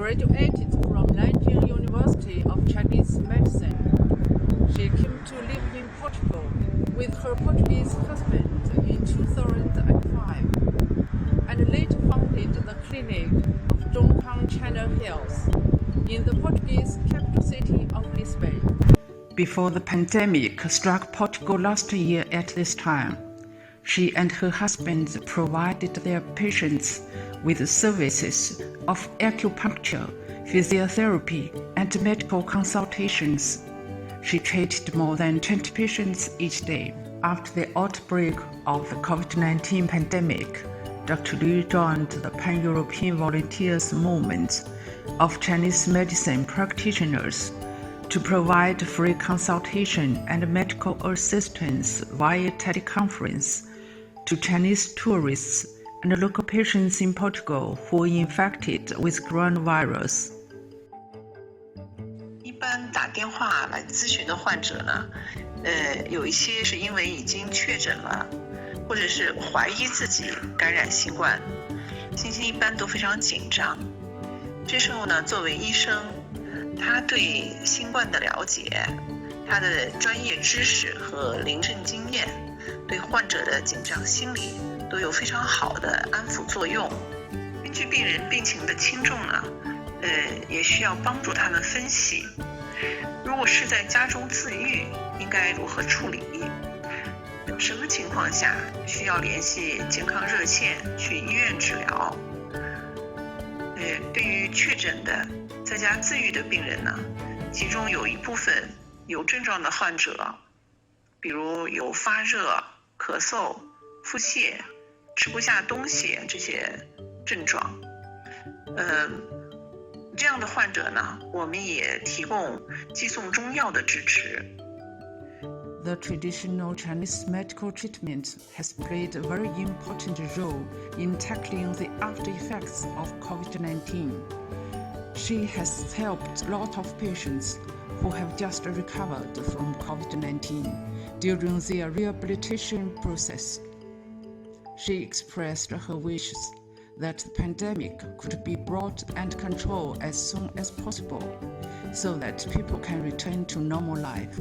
graduated from Nanjing University of Chinese Medicine. She came to live in Portugal with her Portuguese husband in 2005 and later founded the clinic of Zhongkang China Health in the Portuguese capital city of Lisbon. Before the pandemic struck Portugal last year at this time, she and her husband provided their patients with services of acupuncture, physiotherapy, and medical consultations. She treated more than 20 patients each day. After the outbreak of the COVID-19 pandemic, Dr. Liu joined the Pan-European Volunteers Movement of Chinese medicine practitioners to provide free consultation and medical assistance via teleconference to Chinese tourists and local patients in Portugal who were infected with coronavirus. 一般打电话来咨询的患者呢，有一些是因为已经确诊了，或者是怀疑自己感染新冠，心情一般都非常紧张。这时候呢，作为医生，他对新冠的了解，他的专业知识和临症经验，对患者的紧张心理都有非常好的安抚作用。根据病人病情的轻重呢，也需要帮助他们分析，如果是在家中自愈，应该如何处理？什么情况下需要联系健康热线去医院治疗？对于确诊的在家自愈的病人呢，其中有一部分有症状的患者，比如有发热、咳嗽、腹泻、吃不下东西这些症状，这样的患者呢，我们也提供寄送中药的支持。The traditional Chinese medical treatment has played a very important role in tackling the after effects of COVID-19. She has helped a lot of patients who have just recovered from COVID-19 during their rehabilitation process. She expressed her wishes that the pandemic could be brought under control as soon as possible so that people can return to normal life.